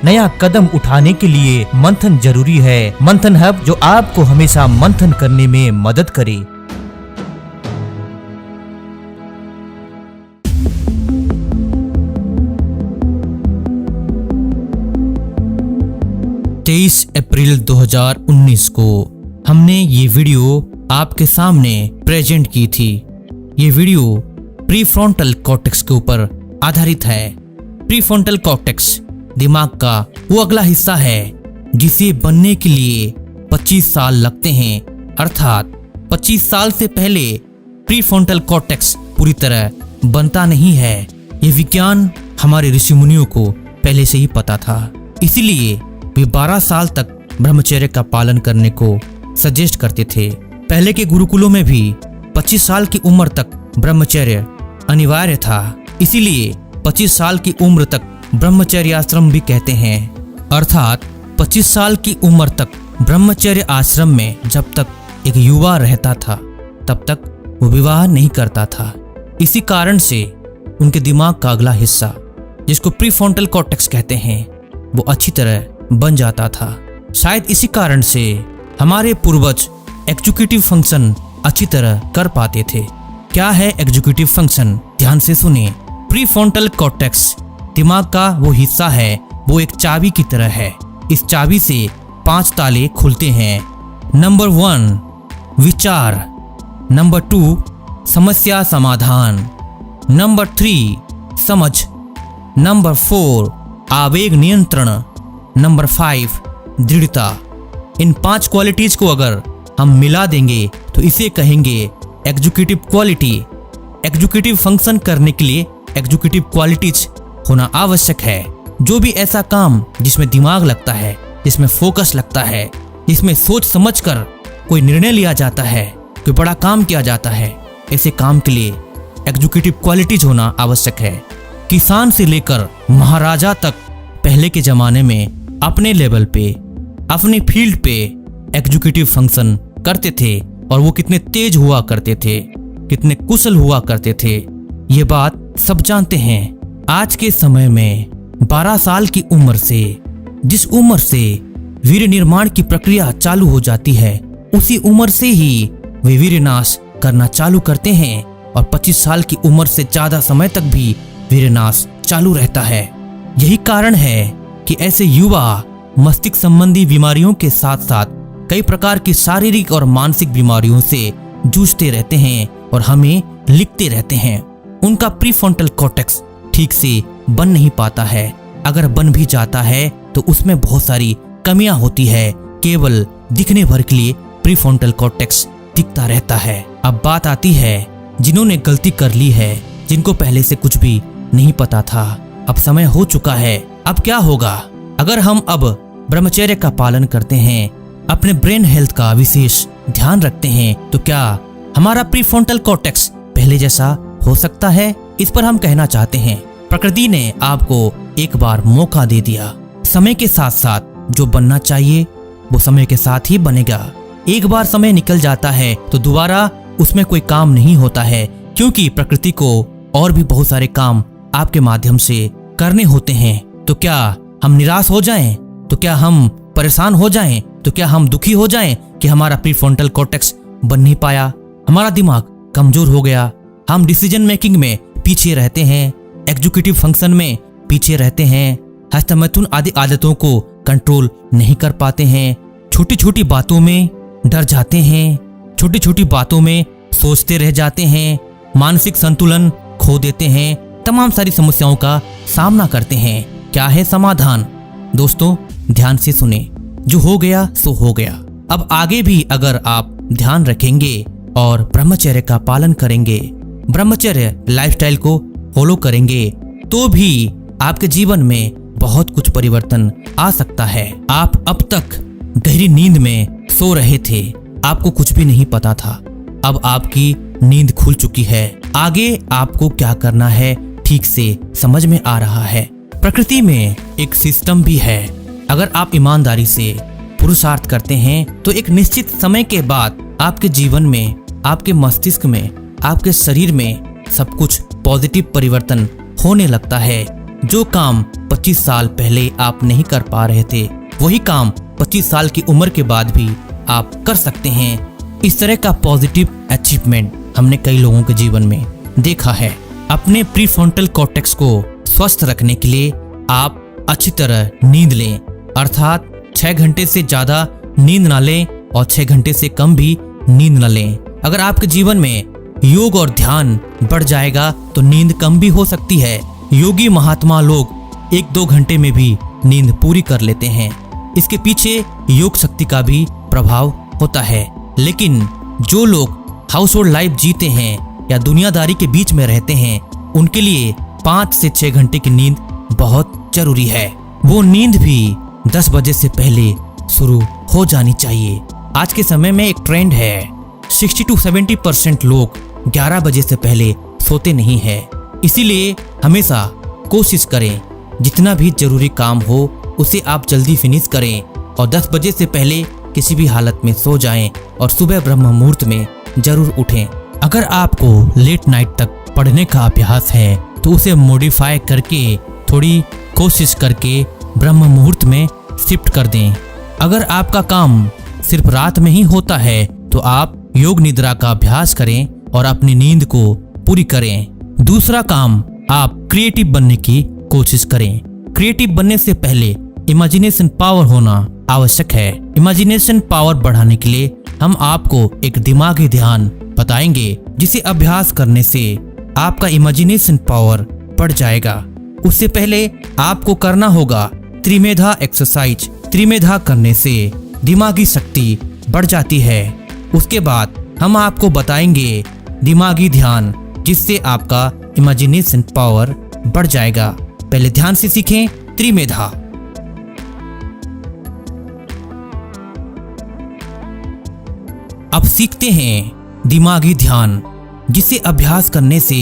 नया कदम उठाने के लिए मंथन जरूरी है। मंथन हब जो आपको हमेशा मंथन करने में मदद करे। तेईस अप्रैल 2019 को हमने ये वीडियो आपके सामने प्रेजेंट की थी। ये वीडियो प्रीफ्रंटल कॉर्टेक्स के ऊपर आधारित है। प्रीफ्रंटल कॉर्टेक्स दिमाग का वो अगला हिस्सा है जिसे बनने के लिए 25 साल लगते हैं, अर्थात 25 साल से पहले प्रीफ्रंटल कॉर्टेक्स पूरी तरह बनता नहीं है। ये विज्ञान हमारे ऋषि मुनियों को पहले से ही पता था, इसीलिए वे 12 साल तक ब्रह्मचर्य का पालन करने को सजेस्ट करते थे। पहले के गुरुकुलों में भी 25 साल की उम्र तक ब्रह्मचर्य अनिवार्य था, इसीलिए 25 साल की उम्र तक ब्रह्मचर्य आश्रम भी कहते हैं। अर्थात 25 साल की उम्र तक ब्रह्मचर्य आश्रम में जब तक एक युवा रहता था तब तक वो विवाह नहीं करता था। इसी कारण से उनके दिमाग का अगला हिस्सा, जिसको प्रीफ्रंटल कॉर्टेक्स कहते हैं, वो अच्छी तरह बन जाता था। शायद इसी कारण से हमारे पूर्वज एग्जीक्यूटिव फंक्शन अच्छी तरह कर पाते थे। क्या है एग्जीक्यूटिव फंक्शन? ध्यान से सुनिए। प्रीफ्रंटल कॉर्टेक्स दिमाग का वो हिस्सा है, वो एक चाबी की तरह है। इस चाबी से 5 ताले खुलते हैं। नंबर 1 विचार, नंबर 2 समस्या समाधान, नंबर 3 समझ, नंबर 4 आवेग नियंत्रण, नंबर 5 दृढ़ता। इन 5 क्वालिटीज को अगर हम मिला देंगे तो इसे कहेंगे एग्जीक्यूटिव क्वालिटी। एग्जीक्यूटिव फंक्शन करने के लिए एग्जीक्यूटिव क्वालिटीज होना आवश्यक है। जो भी ऐसा काम जिसमें दिमाग लगता है, जिसमें फोकस लगता है, जिसमें सोच समझकर कोई निर्णय लिया जाता है, कोई बड़ा काम किया जाता है, ऐसे काम के लिए एग्जीक्यूटिव क्वालिटीज होना आवश्यक है। किसान से लेकर महाराजा तक पहले के जमाने में अपने लेवल पे, अपनी फील्ड पे एग्जीक्यूटिव फंक्शन करते थे और वो कितने तेज हुआ करते थे, कितने कुशल हुआ करते थे, ये बात सब जानते हैं। आज के समय में 12 साल की उम्र से, जिस उम्र से वीर्य निर्माण की प्रक्रिया चालू हो जाती है, उसी उम्र से ही वे वीर्य नाश करना चालू करते हैं और 25 साल की उम्र से ज्यादा समय तक भी वीर्य नाश चालू रहता है। यही कारण है कि ऐसे युवा मस्तिष्क संबंधी बीमारियों के साथ साथ कई प्रकार की शारीरिक और मानसिक बीमारियों से जूझते रहते हैं और हमें लिखते रहते हैं। उनका प्रीफ्रंटल कॉर्टेक्स ठीक से बन नहीं पाता है। अगर बन भी जाता है तो उसमें बहुत सारी कमियां होती है। केवल दिखने भर के लिए प्रीफ्रंटल कॉर्टेक्स दिखता रहता है। अब बात आती है जिन्होंने गलती कर ली है, जिनको पहले से कुछ भी नहीं पता था। अब समय हो चुका है। अब क्या होगा? अगर हम अब ब्रह्मचर्य का पालन करते हैं, अपने ब्रेन हेल्थ का विशेष ध्यान रखते हैं, तो क्या हमारा प्रीफ्रंटल कॉर्टेक्स पहले जैसा हो सकता है? इस पर हम कहना चाहते हैं प्रकृति ने आपको एक बार मौका दे दिया। समय के साथ साथ जो बनना चाहिए वो समय के साथ ही बनेगा। एक बार समय निकल जाता है तो दोबारा उसमें कोई काम नहीं होता है, क्योंकि प्रकृति को और भी बहुत सारे काम आपके माध्यम से करने होते हैं। तो क्या हम निराश हो जाएं? तो क्या हम परेशान हो जाएं? तो क्या हम दुखी हो जाएं कि हमारा प्रीफ्रंटल कॉर्टेक्स बन नहीं पाया, हमारा दिमाग कमजोर हो गया, हम डिसीजन मेकिंग में पीछे रहते हैं, एग्जीक्यूटिव फंक्शन में पीछे रहते हैं, हस्तमैथुन आदि आदतों को कंट्रोल नहीं कर पाते हैं, छोटी छोटी बातों में डर जाते हैं, छोटी छोटी बातों में सोचते रह जाते हैं, मानसिक संतुलन खो देते हैं, तमाम सारी समस्याओं का सामना करते हैं। क्या है समाधान? दोस्तों ध्यान से सुने। जो हो गया सो हो गया। अब आगे भी अगर आप ध्यान रखेंगे और ब्रह्मचर्य का पालन करेंगे, ब्रह्मचर्य लाइफस्टाइल को फॉलो करेंगे, तो भी आपके जीवन में बहुत कुछ परिवर्तन आ सकता है। आप अब तक गहरी नींद में सो रहे थे, आपको कुछ भी नहीं पता था। अब आपकी नींद खुल चुकी है। आगे आपको क्या करना है ठीक से समझ में आ रहा है। प्रकृति में एक सिस्टम भी है। अगर आप ईमानदारी से पुरुषार्थ करते हैं तो एक निश्चित समय के बाद आपके जीवन में, आपके मस्तिष्क में, आपके शरीर में सब कुछ पॉजिटिव परिवर्तन होने लगता है। जो काम 25 साल पहले आप नहीं कर पा रहे थे, वही काम 25 साल की उम्र के बाद भी आप कर सकते हैं। इस तरह का पॉजिटिव अचीवमेंट हमने कई लोगों के जीवन में देखा है। अपने प्रीफ्रंटल कॉर्टेक्स को स्वस्थ रखने के लिए आप अच्छी तरह नींद लें, अर्थात 6 घंटे से ज्यादा नींद ना लें और 6 घंटे से कम भी नींद ना लें। अगर आपके जीवन में योग और ध्यान बढ़ जाएगा तो नींद कम भी हो सकती है। योगी महात्मा लोग 1-2 घंटे में भी नींद पूरी कर लेते हैं। इसके पीछे योग शक्ति का भी प्रभाव होता है। लेकिन जो लोग हाउस होल्ड लाइफ जीते हैं या दुनियादारी के बीच में रहते हैं, उनके लिए 5 से 6 घंटे की नींद बहुत जरूरी है। वो नींद भी 10 बजे से पहले शुरू हो जानी चाहिए। आज के समय में एक ट्रेंड है, 60-70% लोग 11 बजे से पहले सोते नहीं है। इसीलिए हमेशा कोशिश करें जितना भी जरूरी काम हो उसे आप जल्दी फिनिश करें और 10 बजे से पहले किसी भी हालत में सो जाएं और सुबह ब्रह्म मुहूर्त में जरूर उठें। अगर आपको लेट नाइट तक पढ़ने का अभ्यास है तो उसे मॉडिफाई करके थोड़ी कोशिश करके ब्रह्म मुहूर्त में शिफ्ट कर दें। अगर आपका काम सिर्फ रात में ही होता है तो आप योग निद्रा का अभ्यास करें और अपनी नींद को पूरी करें। दूसरा काम, आप क्रिएटिव बनने की कोशिश करें। क्रिएटिव बनने से पहले इमेजिनेशन पावर होना आवश्यक है। इमेजिनेशन पावर बढ़ाने के लिए हम आपको एक दिमागी ध्यान बताएंगे, जिसे अभ्यास करने से आपका इमेजिनेशन पावर बढ़ जाएगा। उससे पहले आपको करना होगा त्रिमेधा एक्सरसाइज। त्रिमेधा करने से दिमागी शक्ति बढ़ जाती है। उसके बाद हम आपको बताएंगे दिमागी ध्यान, जिससे आपका इमेजिनेशन पावर बढ़ जाएगा। पहले ध्यान से सीखें त्रिमेधा। अब सीखते हैं दिमागी ध्यान, जिसे अभ्यास करने से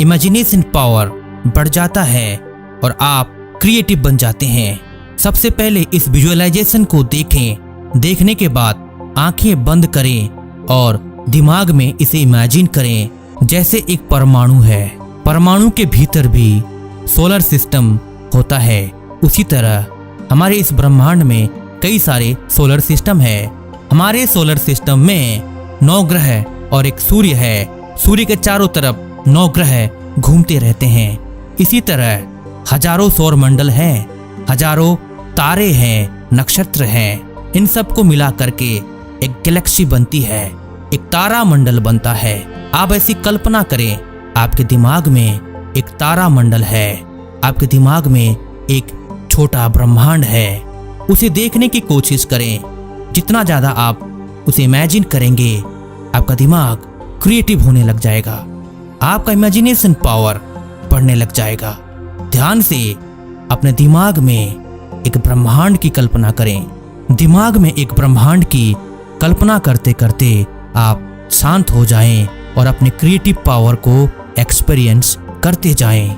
इमेजिनेशन पावर बढ़ जाता है और आप क्रिएटिव बन जाते हैं। सबसे पहले इस विजुअलाइजेशन को देखें। देखने के बाद आंखें बंद करें और दिमाग में इसे इमेजिन करें जैसे एक परमाणु है। परमाणु के भीतर भी सोलर सिस्टम होता है। उसी तरह हमारे इस ब्रह्मांड में कई सारे सोलर सिस्टम है। हमारे सोलर सिस्टम में 9 ग्रह और एक सूर्य है। सूर्य के चारों तरफ 9 ग्रह घूमते रहते हैं। इसी तरह हजारों सौर मंडल हैं, हजारों तारे हैं, नक्षत्र हैं। इन सबको मिला करके एक गैलेक्सी बनती है, एक तारा मंडल बनता है। आप ऐसी कल्पना करें, आपके दिमाग में एक तारा मंडल है, आपके दिमाग में एक छोटा ब्रह्मांड है। उसे देखने की कोशिश करें। जितना ज्यादा आप उसे इमेजिन करेंगे, आपका दिमाग क्रिएटिव होने लग जाएगा, आपका इमेजिनेशन पावर बढ़ने लग जाएगा। ध्यान से अपने दिमाग में एक ब्रह्मांड की कल्पना करें। दिमाग में एक ब्रह्मांड की कल्पना करते करते आप शांत हो जाएं और अपने क्रिएटिव पावर को एक्सपीरियंस करते जाएं।